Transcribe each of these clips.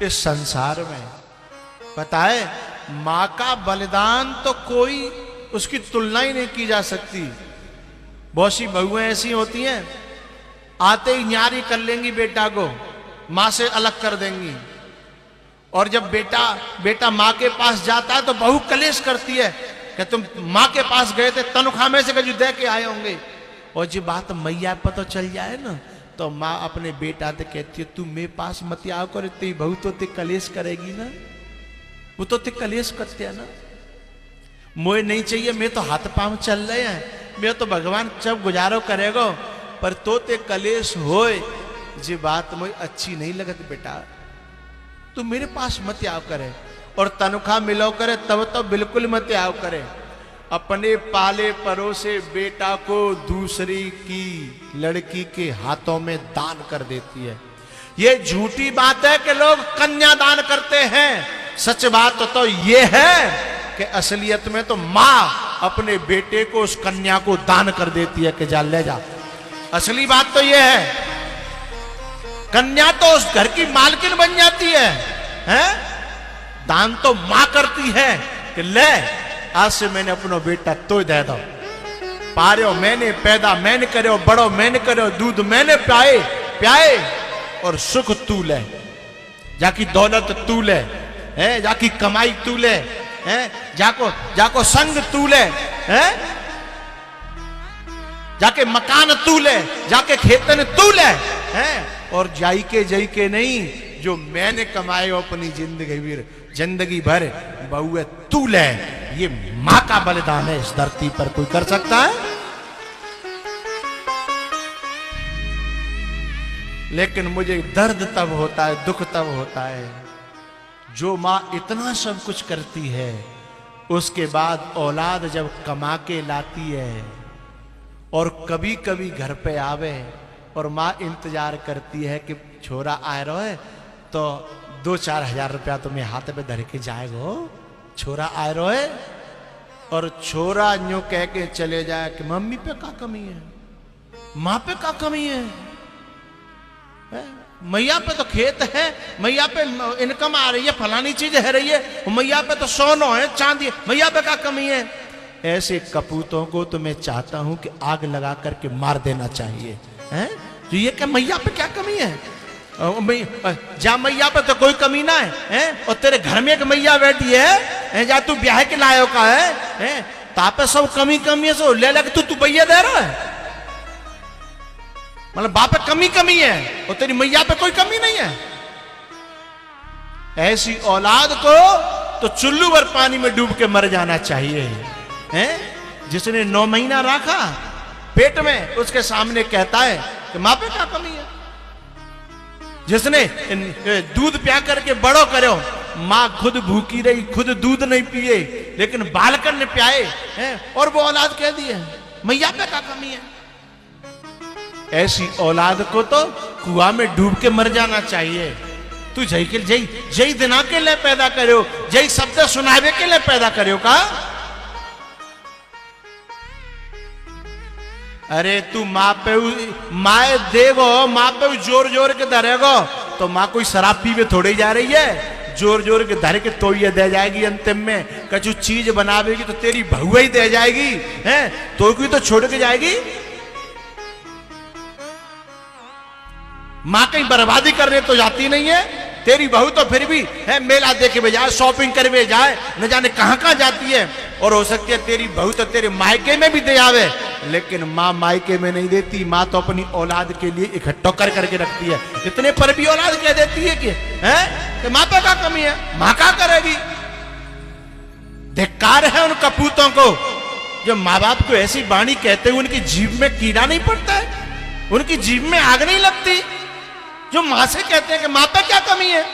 इस संसार में। पता है, मां का बलिदान तो कोई उसकी तुलना ही नहीं की जा सकती। बहुत सी बहुएं ऐसी होती हैं, आते ही न्यारी कर लेंगी बेटा को, मां से अलग कर देंगी। और जब बेटा मां के पास जाता है तो बहू कलेश करती है कि तुम मां के पास गए थे, तनख्वाह में से जो दे के आए होंगे। और जो बात मैया पर तो चल जाए ना, तो माँ अपने बेटा से कहती है तू मेरे पास मत आओ कर, तेरी बहू तो ते कलेश करेगी ना, वो तो ते कलेश करते है ना। मोए नहीं चाहिए, मैं तो हाथ पांव चल रहे हैं, मैं तो भगवान जब गुजारो करेगो, पर तो ते कलेश होए जी बात मुझे अच्छी नहीं लगती बेटा, तू मेरे पास मत आओ करे। और तनख्वाह मिलो करे तब तो बिल्कुल मत आओ करे। अपने पाले परोसे बेटा को दूसरी की लड़की के हाथों में दान कर देती है। ये झूठी बात है कि लोग कन्या दान करते हैं। सच बात तो ये है कि असलियत में तो मां अपने बेटे को उस कन्या को दान कर देती है कि जा ले जा। असली बात तो ये है, कन्या तो उस घर की मालकिन बन जाती है, हैं? दान तो मां करती है कि ले आज से मैंने अपना बेटा तो दे दो, पारो मैंने पैदा मैंने करो, बड़ो मैंने करो, दूध मैंने प्याए और सुख तू ले, जाकी दौलत तू ले, है जाकी कमाई तू ले, है जाको संग तू ले, है जाके मकान तू ले, जाके खेतन तू ले, है और जाई के नहीं, जो मैंने कमाए हो अपनी जिंदगी भर बहुए तू ले। ये मां का बलिदान है, इस धरती पर कोई कर सकता है? लेकिन मुझे दर्द तब होता है, दुख तब होता है, जो मां इतना सब कुछ करती है, उसके बाद औलाद जब कमा के लाती है और कभी कभी घर पे आवे और मां इंतजार करती है कि छोरा आ रहा है तो 2-4 हजार रुपया तुम्हें हाथ पे धर के जाएगो, छोरा आ रहा है। और छोरा यूं कह के चले जाए कि मम्मी पे क्या कमी है, मां पे क्या कमी है, मैया पे तो खेत है, मैया पे इनकम आ रही है, फलानी चीज है रही है, मैया पे तो सोना है चांदी है, मैया पे क्या कमी है। ऐसे कपूतों को तो मैं चाहता हूं कि आग लगा करके मार देना चाहिए, हैं? तो ये क्या मैया पे क्या कमी है? जा मैया पे तो कोई कमी ना है, और तेरे घर में एक मैया बैठी है, जा तू ब्याह के लायो का है, तापे सब कमी है, सो ले लग तू भैया दे रहा है, मतलब बाप पे कमी है और तेरी मैया पे कोई कमी नहीं है। ऐसी औलाद को तो चुल्लू भर पानी में डूब के मर जाना चाहिए, हैं? जिसने 9 महीना रखा पेट में, उसके सामने कहता है कि मां पे क्या कमी है। जिसने दूध प्या करके बड़ो करो, मां खुद भूखी रही, खुद दूध नहीं पिए, लेकिन बालकन ने प्याए, हैं? और वो औलाद कह दी है मैया पे क्या कमी है। ऐसी औलाद को तो कुआं में डूब के मर जाना चाहिए। तू जय दिना के लिए पैदा करो, जय शब्द सुनावे के लिए पैदा करो का। अरे तू माए देगो, माँ पे जोर के धरेगो, तो माँ कोई शराब पीवे थोड़ी जा रही है, जोर के धर के तो ये दे जाएगी। अंतिम में कछु चीज बनावेगी तो तेरी बहुआ ही दे जाएगी, हैं? तो कोई तो छोड़ के जाएगी। माँ कहीं बर्बादी करने तो जाती नहीं है, तेरी बहू तो फिर भी है मेला देखे में जाए, शॉपिंग करने जाए, न जाने कहां जाती है। और हो सकती है तेरी बहू तो तेरे मायके में भी दे आवे, लेकिन माँ मायके में नहीं देती। माँ तो अपनी औलाद के लिए इकट्ठा करके रखती है। इतने पर भी औलाद कह देती है कि माँ पे क्या कमी है, माँ क्या करेगी। धिक्कार है उन कपूतों को जो माँ बाप को ऐसी वाणी कहते हुए उनकी जीभ में कीड़ा नहीं पड़ता है, उनकी जीभ में आग नहीं लगती। जो मां से कहते हैं कि मां पे क्या कमी है,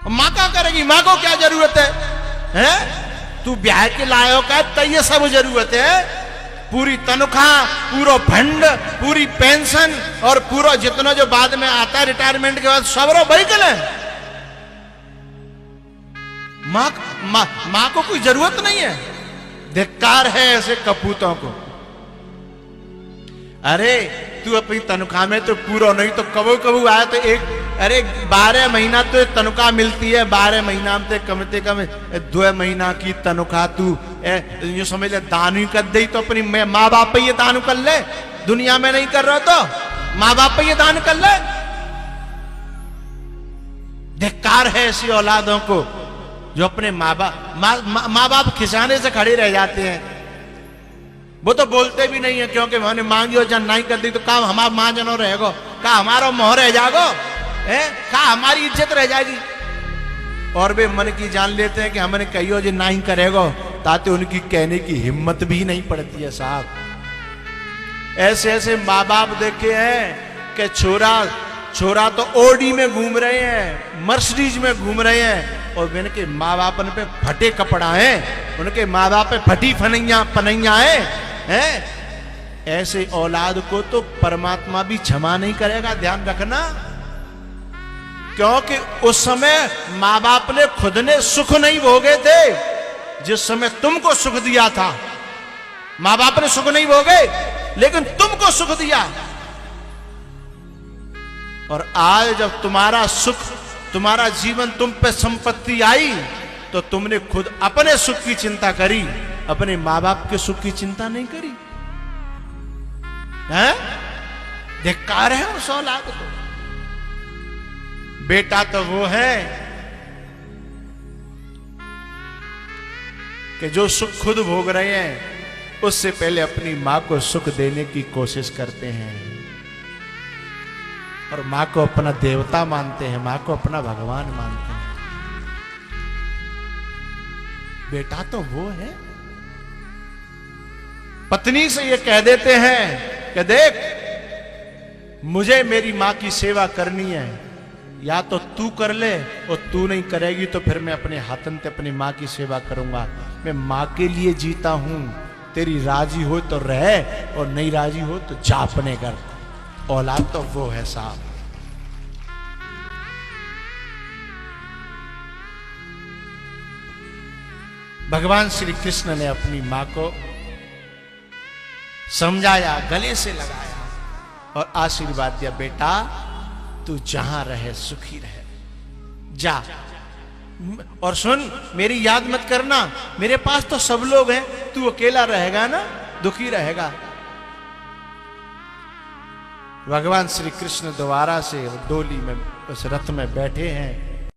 मां क्या करेगी, मां को क्या जरूरत है? तू ब्याह के लायो का तो ये सब जरूरत है, पूरी तनख्वाह, पूरा फंड, पूरी पेंशन और पूरा जितना जो बाद में आता है रिटायरमेंट के बाद सब व्हीकल है। मां को कोई जरूरत नहीं है। धिक्कार है ऐसे कपूतों को। अरे तू अपनी तनख्वाह में तो पूरा नहीं तो कबू कबू आया तो एक अरे 12 महीना तो तनख्वाह मिलती है, 12 महीना में कम से कम 2 महीना की तनख्वाह तू यूं समझ ले दान ही कर दे तो अपनी माँ बाप पे ये दान कर ले, दुनिया में नहीं कर रहा तो माँ बाप पे ये दान कर ले। धिक्कार है ऐसी औलादों को जो अपने माँ बाप खिसाने से खड़े रह जाते हैं। वो तो बोलते भी नहीं है क्योंकि मैंने मांगी और जन नहीं कर दी तो काम हमारा मां जनो रहेगो, का हमारा मोह रह जागो है, का हमारी इज्जत रह जाएगी। और वे मन की जान लेते हैं कि हमने कहियो जो नहीं करेगो, ताते उनकी कहने की हिम्मत भी नहीं पड़ती है साहब। ऐसे ऐसे माँ बाप देखे हैं कि छोरा तो ओडी में घूम रहे हैं, मर्सिडीज में घूम रहे हैं और उनके माँ बाप पे फटे कपड़ा है, उनके माँ बाप पे फटी पनैया है। ऐसे औलाद को तो परमात्मा भी क्षमा नहीं करेगा, ध्यान रखना। क्योंकि उस समय माँ बाप ने खुद ने सुख नहीं भोगे थे जिस समय तुमको सुख दिया था। माँ बाप ने सुख नहीं भोगे लेकिन तुमको सुख दिया। और आज जब तुम्हारा सुख, तुम्हारा जीवन तुम पे संपत्ति आई तो तुमने खुद अपने सुख की चिंता करी, अपने माँ बाप के सुख की चिंता नहीं करी है। धिक्कार है उस औलाद को। बेटा तो वो है कि जो सुख खुद भोग रहे हैं उससे पहले अपनी मां को सुख देने की कोशिश करते हैं और मां को अपना देवता मानते हैं, मां को अपना भगवान मानते हैं। बेटा तो वो है। पत्नी से ये कह देते हैं कि देख मुझे मेरी मां की सेवा करनी है, या तो तू कर ले और तू नहीं करेगी तो फिर मैं अपने हाथन से अपनी मां की सेवा करूंगा। मैं मां के लिए जीता हूं, तेरी राजी हो तो रह और नहीं राजी हो तो जा अपने घर। औलाद तो वो है साहब। भगवान श्री कृष्ण ने अपनी मां को समझाया, गले से लगाया और आशीर्वाद दिया, बेटा तू जहां रहे सुखी रहे, जा। और सुन, मेरी याद मत करना, मेरे पास तो सब लोग हैं, तू अकेला रहेगा ना, दुखी रहेगा। भगवान श्री कृष्ण दोबारा से डोली में, उस रथ में बैठे हैं